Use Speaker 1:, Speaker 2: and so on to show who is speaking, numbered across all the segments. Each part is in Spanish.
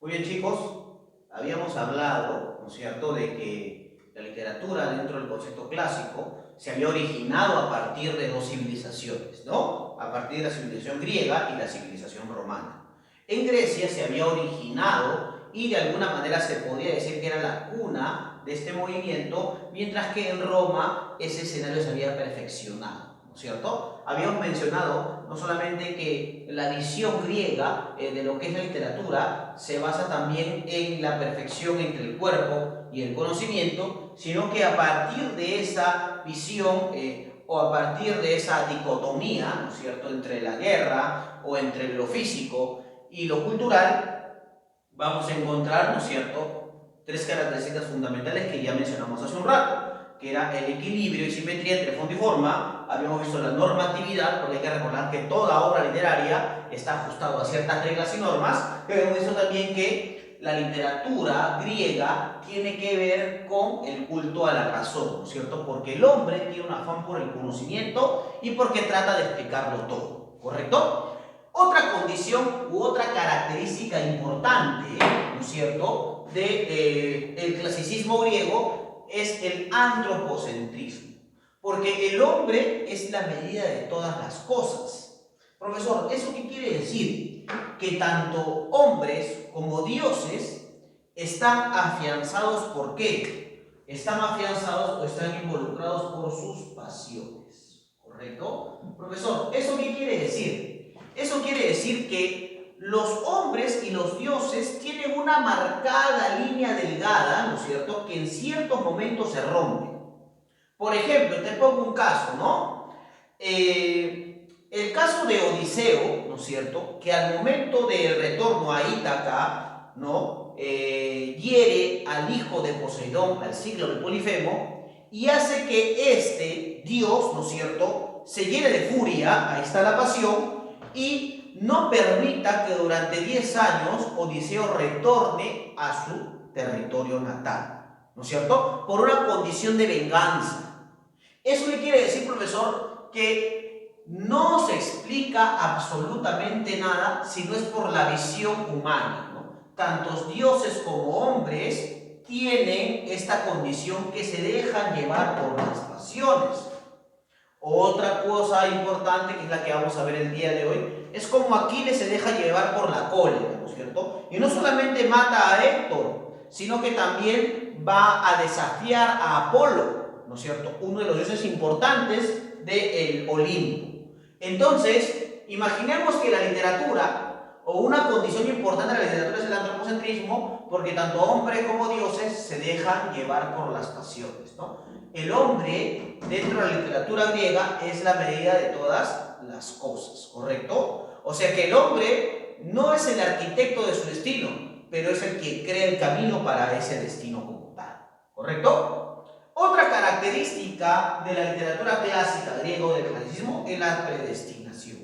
Speaker 1: Muy bien, chicos, habíamos hablado, ¿no es cierto?, de que la literatura dentro del concepto clásico se había originado a partir de dos civilizaciones, ¿no? A partir de la civilización griega y la civilización romana. En Grecia se había originado y de alguna manera se podría decir que era la cuna de este movimiento, mientras que en Roma ese escenario se había perfeccionado, ¿no es cierto? Habíamos mencionado no solamente que la visión griega de lo que es la literatura se basa también en la perfección entre el cuerpo y el conocimiento, sino que a partir de esa visión o a partir de esa dicotomía, ¿no es cierto?, entre la guerra o entre lo físico y lo cultural, vamos a encontrar, ¿no es cierto?, tres características fundamentales que ya mencionamos hace un rato, que era el equilibrio y simetría entre fondo y forma. Habíamos visto la normatividad, porque hay que recordar que toda obra literaria está ajustada a ciertas reglas y normas. Pero hemos visto también que la literatura griega tiene que ver con el culto a la razón, ¿no es cierto? Porque el hombre tiene un afán por el conocimiento y porque trata de explicarlo todo, ¿correcto? Otra condición u otra característica importante, ¿no es cierto?, del clasicismo griego es el antropocentrismo, porque el hombre es la medida de todas las cosas. Profesor, ¿eso qué quiere decir? Que tanto hombres como dioses están afianzados, ¿por qué? Están afianzados o están involucrados por sus pasiones, ¿correcto? Profesor, ¿eso qué quiere decir? Eso quiere decir que los hombres y los dioses tienen una marcada línea delgada, ¿no es cierto?, que en ciertos momentos se rompe. Por ejemplo, te pongo un caso, ¿no? El caso de Odiseo, ¿no es cierto?, que al momento del retorno a Ítaca, ¿no?, hiere al hijo de Poseidón, al ciclo de Polifemo, y hace que este dios, ¿no es cierto?, se llene de furia, ahí está la pasión, y no permita que durante 10 años Odiseo retorne a su territorio natal, ¿no es cierto?, por una condición de venganza. ¿Eso qué quiere decir, profesor? Que no se explica absolutamente nada si no es por la visión humana, ¿no? Tantos dioses como hombres tienen esta condición que se dejan llevar por las pasiones. Otra cosa importante, que es la que vamos a ver el día de hoy, es como Aquiles se deja llevar por la cólera, ¿no es cierto? Y no solamente mata a Héctor, sino que también va a desafiar a Apolo, ¿no es cierto?, uno de los dioses importantes del Olimpo. Entonces, imaginemos que la literatura, o una condición importante de la literatura, es el antropocentrismo, porque tanto hombres como dioses se dejan llevar por las pasiones, ¿no? El hombre, dentro de la literatura griega, es la medida de todas las cosas, ¿correcto? O sea que el hombre no es el arquitecto de su destino, pero es el que crea el camino para ese destino como tal, ¿correcto? Otra característica de la literatura clásica griego del clasicismo es la predestinación.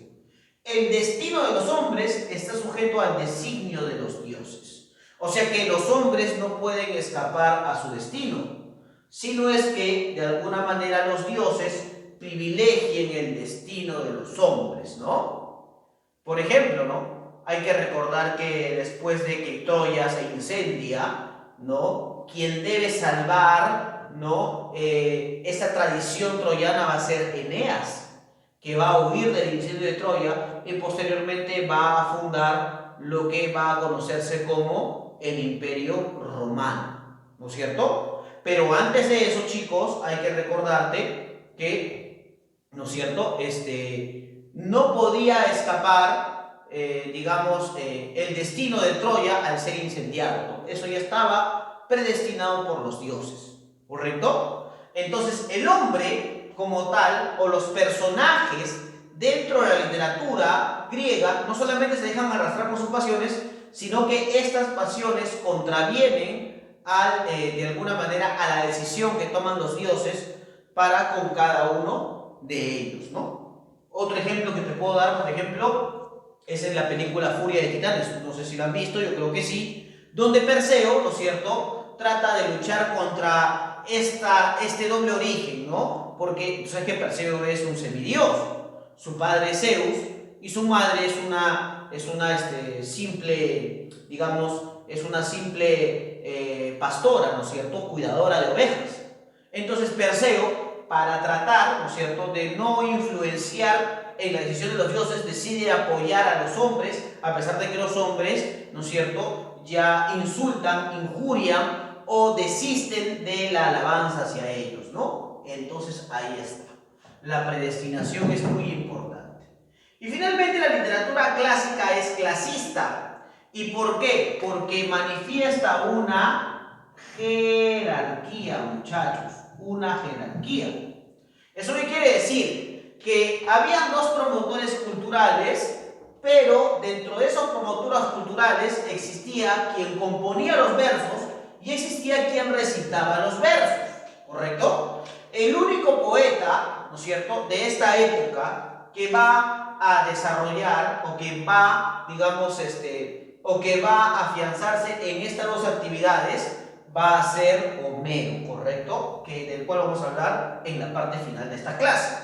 Speaker 1: El destino de los hombres está sujeto al designio de los dioses. O sea que los hombres no pueden escapar a su destino, sino es que de alguna manera los dioses privilegien el destino de los hombres, ¿no? Por ejemplo, ¿no?, hay que recordar que después de que Troya se incendia, ¿no?, quien debe salvar, ¿no?, esa tradición troyana va a ser Eneas, que va a huir del incendio de Troya y posteriormente va a fundar lo que va a conocerse como el Imperio Romano, ¿no es cierto? Pero antes de eso, chicos, hay que recordarte que, ¿no es cierto?, no podía escapar, el destino de Troya al ser incendiado, ¿no? Eso ya estaba predestinado por los dioses, ¿correcto? Entonces, el hombre como tal, o los personajes dentro de la literatura griega, no solamente se dejan arrastrar por sus pasiones, sino que estas pasiones contravienen de alguna manera a la decisión que toman los dioses para con cada uno de ellos, ¿no? Otro ejemplo que te puedo dar, por ejemplo, es en la película Furia de Titanes. No sé si la han visto, yo creo que sí, donde Perseo, ¿no es cierto?, trata de luchar contra este doble origen, ¿no? Porque sabes que Perseo es un semidios, su padre es Zeus y su madre es una simple, digamos, es una simple pastora, ¿no es cierto?, cuidadora de ovejas. Entonces Perseo, para tratar, ¿no es cierto?, de no influenciar en la decisión de los dioses, decide apoyar a los hombres, a pesar de que los hombres, ¿no es cierto?, ya insultan, injurian o desisten de la alabanza hacia ellos, ¿no? Entonces ahí está. La predestinación es muy importante. Y finalmente la literatura clásica es clasista. ¿Y por qué? Porque manifiesta una jerarquía, muchachos, una jerarquía. ¿Eso qué quiere decir? Que habían dos promotores culturales, pero dentro de esos promotores culturales existía quien componía los versos y existía quien recitaba los versos, ¿correcto? El único poeta, ¿no es cierto?, de esta época que va a desarrollar o que va, digamos, o que va a afianzarse en estas dos actividades va a ser Homero, ¿correcto? Del cual vamos a hablar en la parte final de esta clase.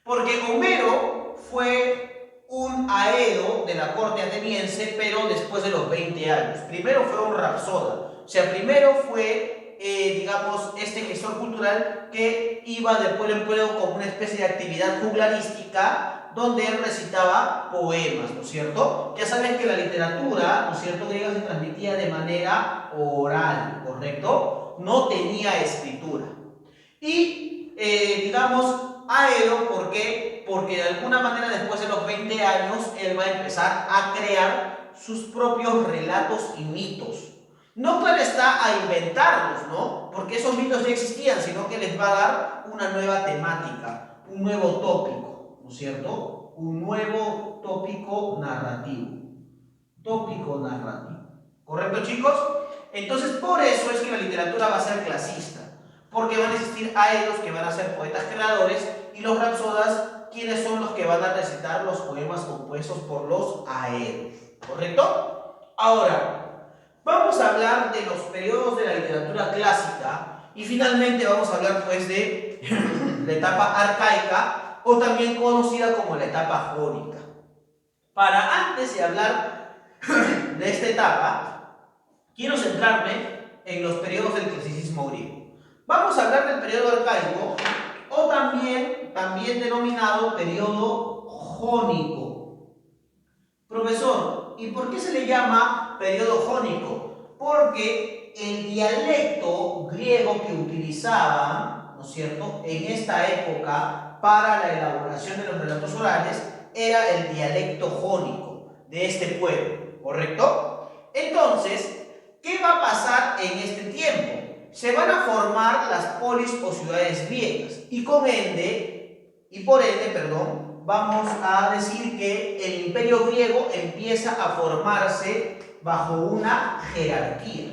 Speaker 1: Porque Homero fue un aedo de la corte ateniense, pero después de los 20 años. Primero fue un rapsoda, o sea, primero fue, digamos, este gestor cultural que iba de pueblo en pueblo como una especie de actividad juglarística, donde él recitaba poemas, ¿no es cierto? Ya saben que la literatura, ¿no es cierto?, griega se transmitía de manera oral, ¿correcto? No tenía escritura. Y, digamos, Aedo, ¿por qué? Porque de alguna manera después de los 20 años él va a empezar a crear sus propios relatos y mitos. No puede estar a inventarlos, ¿no? Porque esos mitos ya existían, sino que les va a dar una nueva temática, un nuevo tópico, ¿no es cierto? Un nuevo tópico narrativo. Tópico narrativo. ¿Correcto, chicos? Entonces, por eso es que la literatura va a ser clasista. Porque van a existir aedos que van a ser poetas creadores y los rapsodas, quienes son los que van a recitar los poemas compuestos por los aedos. ¿Correcto? Ahora, vamos a hablar de los periodos de la literatura clásica y finalmente vamos a hablar pues de la etapa arcaica o también conocida como la etapa jónica. Para antes de hablar de esta etapa, quiero centrarme en los periodos del clasicismo griego. Vamos a hablar del periodo arcaico o también denominado periodo jónico. Profesor, ¿y por qué se le llama periodo jónico? Porque el dialecto griego que utilizaban, ¿no es cierto?, en esta época para la elaboración de los relatos orales era el dialecto jónico de este pueblo, ¿correcto? Entonces, ¿qué va a pasar en este tiempo? Se van a formar las polis o ciudades griegas y por ende, vamos a decir que el imperio griego empieza a formarse bajo una jerarquía.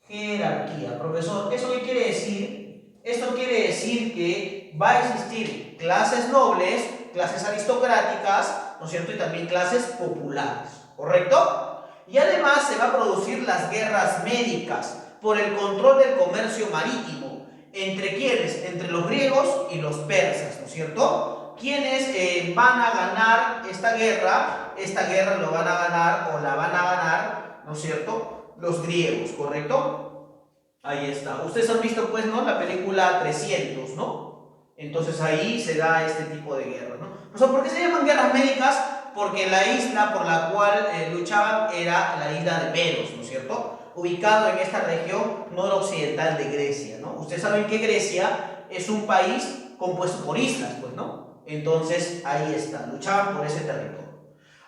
Speaker 1: Jerarquía, profesor, ¿eso qué quiere decir? Esto quiere decir que va a existir clases nobles, clases aristocráticas, ¿no es cierto?, y también clases populares, ¿correcto? Y además se va a producir las guerras médicas por el control del comercio marítimo. ¿Entre quiénes? Entre los griegos y los persas, ¿no es cierto? ¿Quiénes van a ganar esta guerra? Esta guerra lo van a ganar o la van a ganar, ¿no es cierto?, los griegos, ¿correcto? Ahí está. Ustedes han visto, pues, ¿no?, la película 300, ¿no? Entonces ahí se da este tipo de guerra, ¿no? O sea, ¿por qué se llaman guerras médicas? Porque la isla por la cual luchaban era la isla de Meros, ¿no es cierto?, ubicado en esta región noroccidental de Grecia, ¿no? Ustedes saben que Grecia es un país compuesto por islas, pues, ¿no? Entonces, ahí está, luchaban por ese territorio.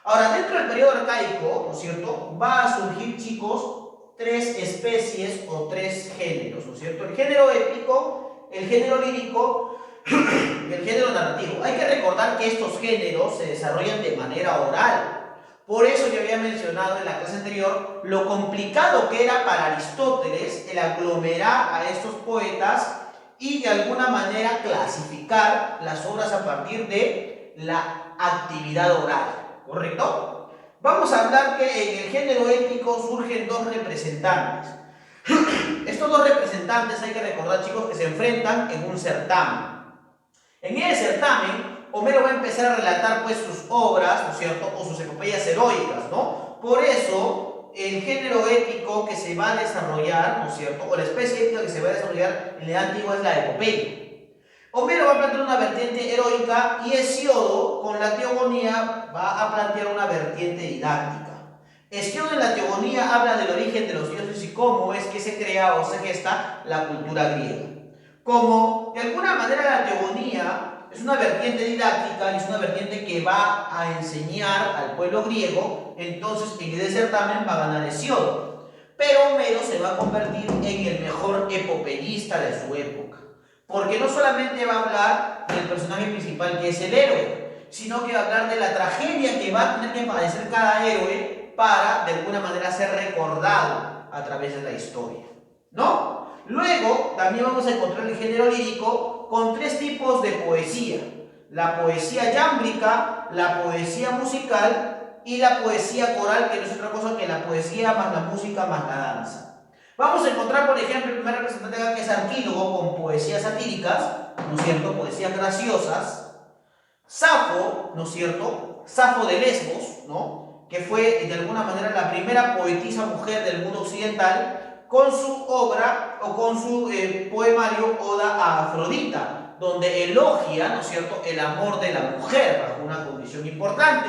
Speaker 1: Ahora, dentro del periodo arcaico, ¿no es cierto?, va a surgir, chicos, tres especies o tres géneros, ¿no es cierto? El género épico, el género lírico y el género narrativo. Hay que recordar que estos géneros se desarrollan de manera oral. Por eso yo había mencionado en la clase anterior lo complicado que era para Aristóteles el aglomerar a estos poetas y de alguna manera clasificar las obras a partir de la actividad oral, ¿correcto? Vamos a hablar que en el género épico surgen dos representantes. Estos dos representantes hay que recordar, chicos, que se enfrentan en un certamen. En ese certamen Homero va a empezar a relatar pues sus obras, ¿no es cierto?, o sus epopeyas heroicas, ¿no? Por eso el género épico que se va a desarrollar, ¿no es cierto?, o la especie épica que se va a desarrollar en la edad antigua es la epopeya. Homero va a plantear una vertiente heroica y Hesíodo, con la teogonía, va a plantear una vertiente didáctica. Hesíodo en la teogonía habla del origen de los dioses y cómo es que se crea o se gesta la cultura griega. Como de alguna manera la teogonía es una vertiente didáctica y es una vertiente que va a enseñar al pueblo griego, entonces en ese certamen va a ganar Hesíodo. Pero Homero se va a convertir en el mejor epopeyista de su época. Porque no solamente va a hablar del personaje principal que es el héroe, sino que va a hablar de la tragedia que va a tener que padecer cada héroe para de alguna manera ser recordado a través de la historia, ¿no? Luego también vamos a encontrar el género lírico con tres tipos de poesía: la poesía yámbrica, la poesía musical y la poesía coral, que no es otra cosa que la poesía más la música más la danza. Vamos a encontrar, por ejemplo, el primer representante acá, que es Antílogo, con poesías satíricas, ¿no es cierto?, poesías graciosas. Safo, ¿no es cierto?, Safo de Lesbos, ¿no?, que fue de alguna manera la primera poetisa mujer del mundo occidental, con su obra o con su poemario Oda a Afrodita, donde elogia, ¿no es cierto?, el amor de la mujer bajo una condición importante.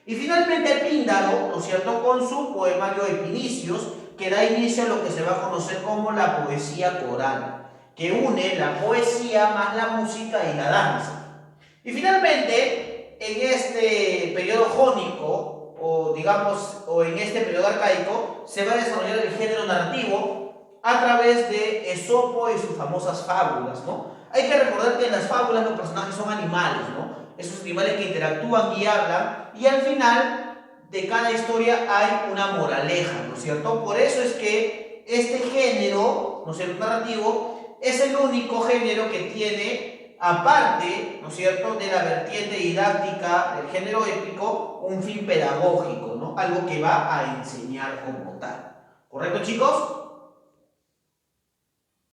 Speaker 1: Y finalmente Píndaro, ¿no es cierto?, con su poemario Epinicios, que da inicio a lo que se va a conocer como la poesía coral, que une la poesía más la música y la danza. Y finalmente, en este periodo jónico, o digamos, o en este periodo arcaico, se va a desarrollar el género narrativo a través de Esopo y sus famosas fábulas, ¿no? Hay que recordar que en las fábulas los personajes son animales, ¿no? Esos animales que interactúan y hablan, y al final de cada historia hay una moraleja, ¿no es cierto? Por eso es que este género, ¿no es cierto?, narrativo, es el único género que tiene, aparte, ¿no es cierto?, de la vertiente didáctica del género épico, un fin pedagógico, ¿no? Algo que va a enseñar como tal. ¿Correcto, chicos?